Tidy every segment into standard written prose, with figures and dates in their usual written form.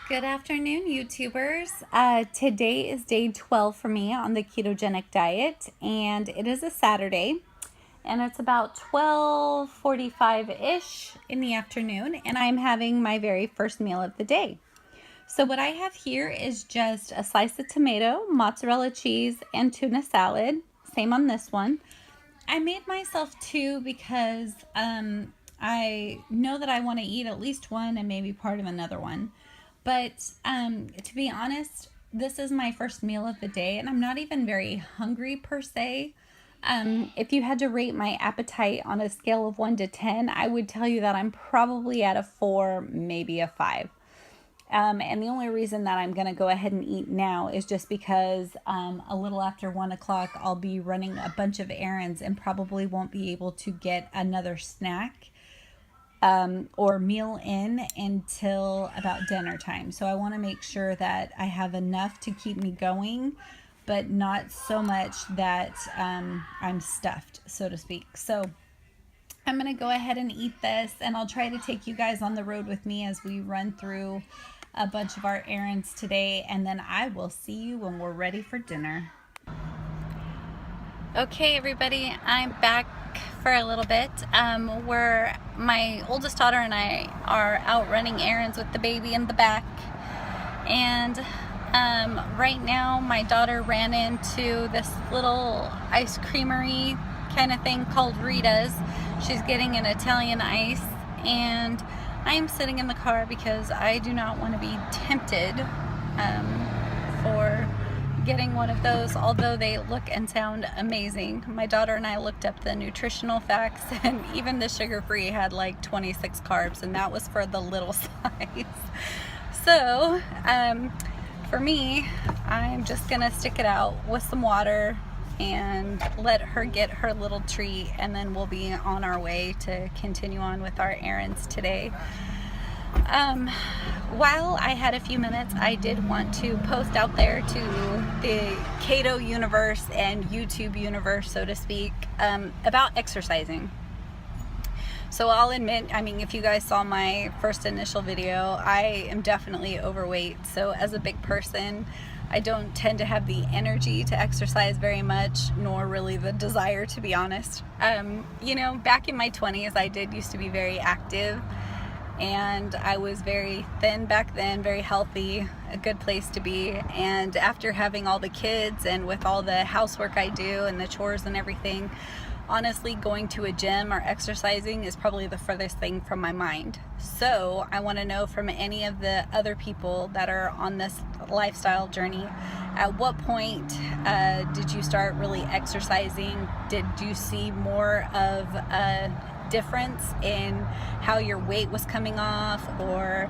Good afternoon, YouTubers. Today is day 12 for me on the ketogenic diet, and it is a Saturday, and it's about 12:45-ish in the afternoon, and I'm having my very first meal of the day. So what I have here is just a slice of tomato, mozzarella cheese, and tuna salad. Same on this one. I made myself two because I know that I want to eat at least one and maybe part of another one. But to be honest, this is my first meal of the day, and I'm not even very hungry per se. If you had to rate my appetite on a scale of 1 to 10, I would tell you that I'm probably at a 4, maybe a 5. And the only reason that I'm going to go ahead and eat now is just because a little after 1 o'clock, I'll be running a bunch of errands and probably won't be able to get another snack or meal in until about dinner time. So I want to make sure that I have enough to keep me going, but not so much that I'm stuffed, so to speak. So I'm going to go ahead and eat this, and I'll try to take you guys on the road with me as we run through a bunch of our errands today, and then I will see you when we're ready for dinner. Okay, everybody, I'm back for a little bit. Where my oldest daughter and I are out running errands with the baby in the back, and right now my daughter ran into this little ice creamery kind of thing called Rita's. She's getting an Italian ice, and I'm sitting in the car because I do not want to be tempted for getting one of those, although they look and sound amazing. My daughter and I looked up the nutritional facts, and even the sugar-free had like 26 carbs, and that was for the little size. So for me, I'm just gonna stick it out with some water and let her get her little treat, and then we'll be on our way to continue on with our errands today. While I had a few minutes, I did want to post out there to the Keto universe and YouTube universe, so to speak, about exercising. So I'll admit, I mean, if you guys saw my first initial video, I am definitely overweight. So as a big person, I don't tend to have the energy to exercise very much, nor really the desire, to be honest. You know, back in my 20s, I did used to be very active, and I was very thin back then, very healthy, a good place to be. And after having all the kids and with all the housework I do and the chores and everything, honestly, going to a gym or exercising is probably the furthest thing from my mind. So I want to know from any of the other people that are on this lifestyle journey, at what point did you start really exercising? Did you see more of a difference in how your weight was coming off, or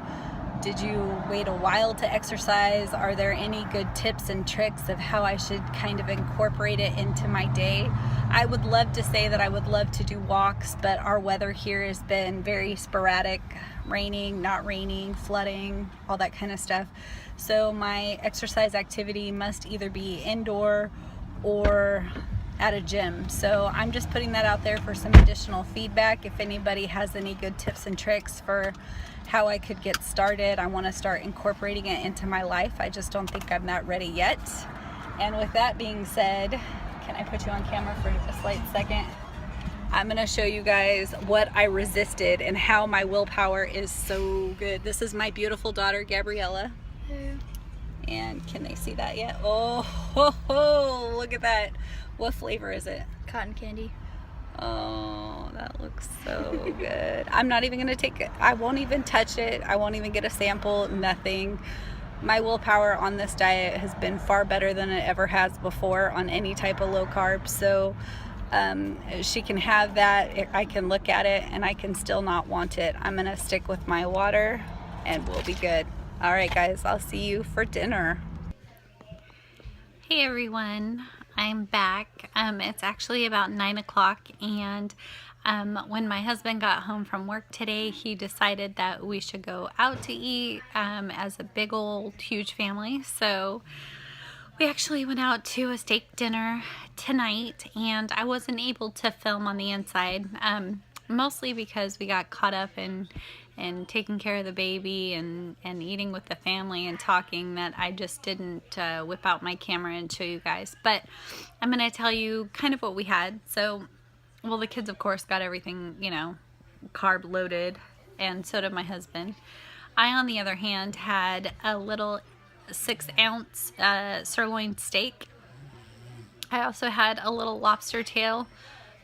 did you wait a while to exercise? Are there any good tips and tricks of how I should kind of incorporate it into my day? I would love to say that I would love to do walks, but our weather here has been very sporadic, raining, not raining, flooding, all that kind of stuff. So my exercise activity must either be indoor or at a gym. So I'm just putting that out there for some additional feedback. If anybody has any good tips and tricks for how I could get started, I want to start incorporating it into my life. I just don't think I'm that ready yet. And with that being said, can I put you on camera for a slight second? I'm going to show you guys what I resisted and how my willpower is so good. This is my beautiful daughter, Gabriella. Hello. And can they see that yet? Oh, ho, ho, look at that. What flavor is it? Cotton candy. Oh, that looks so good. I'm not even going to take it. I won't even touch it. I won't even get a sample, nothing. My willpower on this diet has been far better than it ever has before on any type of low carb. So she can have that. I can look at it and I can still not want it. I'm going to stick with my water and we'll be good. All right, guys, I'll see you for dinner. Hey, everyone. I'm back. It's actually about 9 o'clock, and when my husband got home from work today, he decided that we should go out to eat as a big old huge family. So we actually went out to a steak dinner tonight, and I wasn't able to film on the inside, mostly because we got caught up in and taking care of the baby and eating with the family and talking that I just didn't whip out my camera and show you guys. But I'm going to tell you kind of what we had. So, well, the kids, of course, got everything, you know, carb loaded, and so did my husband. I, on the other hand, had a little 6-ounce sirloin steak. I also had a little lobster tail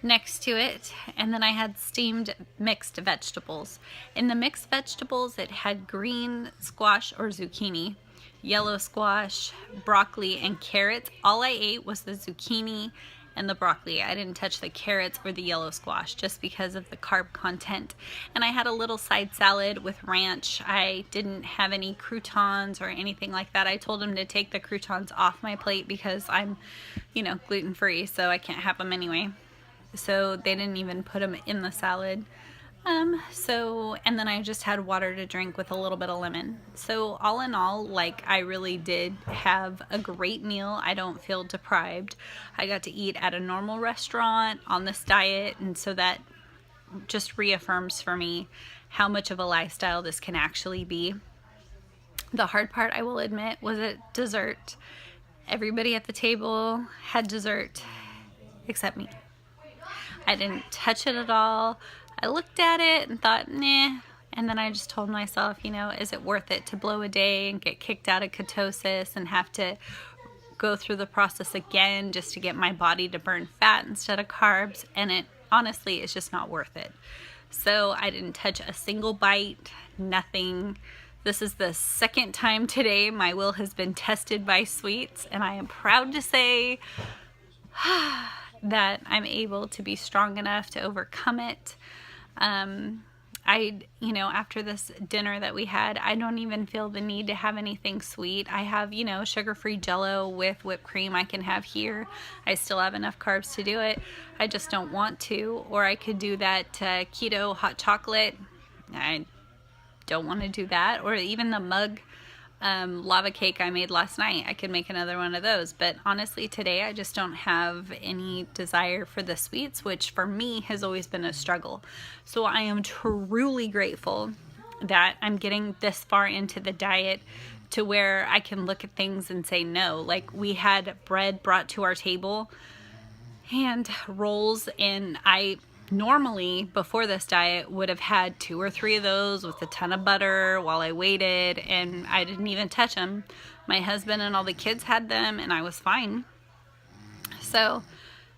next to it, and then I had steamed mixed vegetables. In the mixed vegetables, it had green squash or zucchini, yellow squash, broccoli, and carrots. All I ate was the zucchini and the broccoli. I didn't touch the carrots or the yellow squash just because of the carb content. And I had a little side salad with ranch. I didn't have any croutons or anything like that. I told him to take the croutons off my plate because I'm, you know, gluten-free, so I can't have them anyway. So they didn't even put them in the salad. And then I just had water to drink with a little bit of lemon. So all in all, like, I really did have a great meal. I don't feel deprived. I got to eat at a normal restaurant on this diet, and so that just reaffirms for me how much of a lifestyle this can actually be. The hard part, I will admit, was at dessert. Everybody at the table had dessert except me. I didn't touch it at all. I looked at it and thought, nah. And then I just told myself, you know, is it worth it to blow a day and get kicked out of ketosis and have to go through the process again just to get my body to burn fat instead of carbs? And it honestly is just not worth it. So I didn't touch a single bite, nothing. This is the second time today my will has been tested by sweets, and I am proud to say that I'm able to be strong enough to overcome it. You know, after this dinner that we had, I don't even feel the need to have anything sweet. I have, you know, sugar-free Jell-O with whipped cream I can have here. I still have enough carbs to do it. I just don't want to. Or I could do that keto hot chocolate. I don't want to do that. Or even the mug lava cake I made last night. I could make another one of those, but honestly today I just don't have any desire for the sweets, which for me has always been a struggle. So I am truly grateful that I'm getting this far into the diet to where I can look at things and say no. Like, we had bread brought to our table and rolls, and I normally, before this diet, would have had 2 or 3 of those with a ton of butter while I waited, and I didn't even touch them. My husband and all the kids had them, and I was fine. So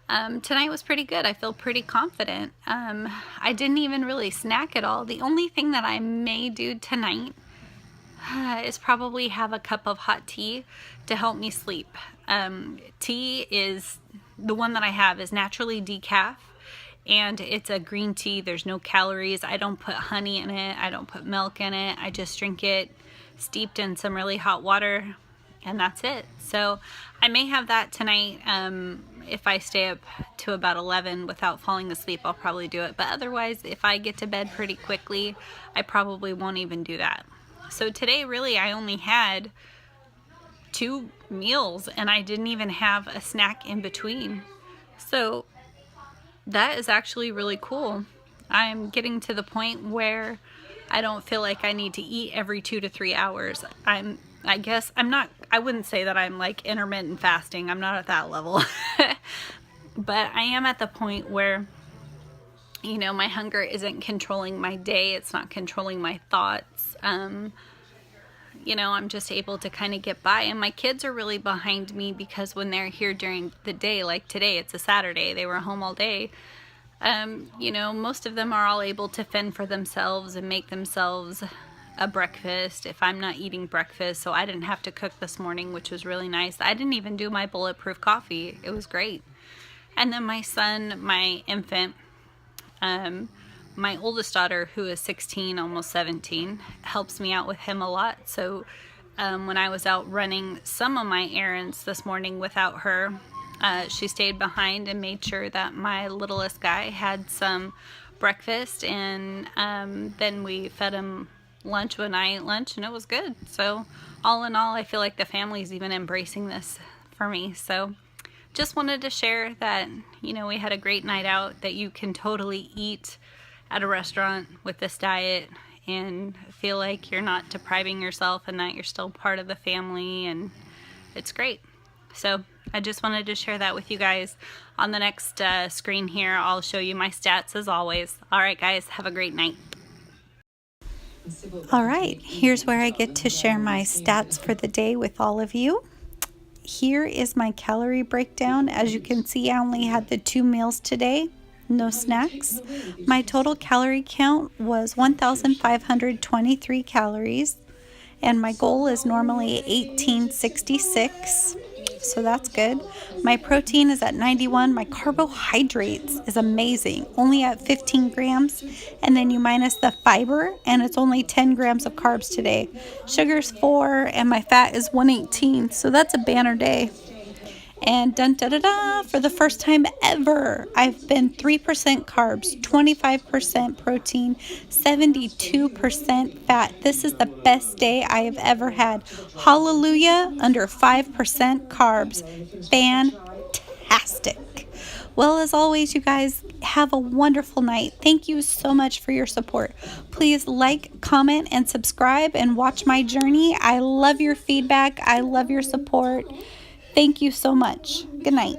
tonight was pretty good. I feel pretty confident. I didn't even really snack at all. The only thing that I may do tonight is probably have a cup of hot tea to help me sleep. Tea is, the one that I have is naturally decaf, and it's a green tea. There's no calories. I don't put honey in it. I don't put milk in it. I just drink it steeped in some really hot water, and that's it. So I may have that tonight. If I stay up to about 11 without falling asleep, I'll probably do it. But otherwise, if I get to bed pretty quickly, I probably won't even do that. So today, really, I only had 2 meals, and I didn't even have a snack in between. So that is actually really cool. I'm getting to the point where I don't feel like I need to eat every 2 to 3 hours. I guess I'm not, I wouldn't say that I'm like intermittent fasting. I'm not at that level. But I am at the point where, you know, my hunger isn't controlling my day. It's not controlling my thoughts. You know, I'm just able to kind of get by. And my kids are really behind me because when they're here during the day, like today, it's a Saturday, they were home all day. You know, most of them are all able to fend for themselves and make themselves a breakfast if I'm not eating breakfast. So I didn't have to cook this morning, which was really nice. I didn't even do my bulletproof coffee. It was great. And then my son, my infant, my oldest daughter, who is 16, almost 17, helps me out with him a lot. So when I was out running some of my errands this morning without her, she stayed behind and made sure that my littlest guy had some breakfast, and then we fed him lunch when I ate lunch, and it was good. So all in all, I feel like the family's even embracing this for me. So just wanted to share that, you know, we had a great night out, that you can totally eat at a restaurant with this diet and feel like you're not depriving yourself and that you're still part of the family, and it's great. So I just wanted to share that with you guys. On the next screen here, I'll show you my stats as always. All right, guys, have a great night. All right, here's where I get to share my stats for the day with all of you. Here is my calorie breakdown. As you can see, I only had the 2 meals today, no snacks. My total calorie count was 1,523 calories, and my goal is normally 1,866. So that's good. My protein is at 91. My carbohydrates is amazing, only at 15 grams. And then you minus the fiber, and it's only 10 grams of carbs today. Sugar's 4, and my fat is 118. So that's a banner day. And dun da da da, for the first time ever, I've been 3% carbs, 25% protein, 72% fat. This is the best day I have ever had. Hallelujah, under 5% carbs. Fantastic. Well, as always, you guys, have a wonderful night. Thank you so much for your support. Please like, comment, and subscribe and watch my journey. I love your feedback. I love your support. Thank you so much. Good night.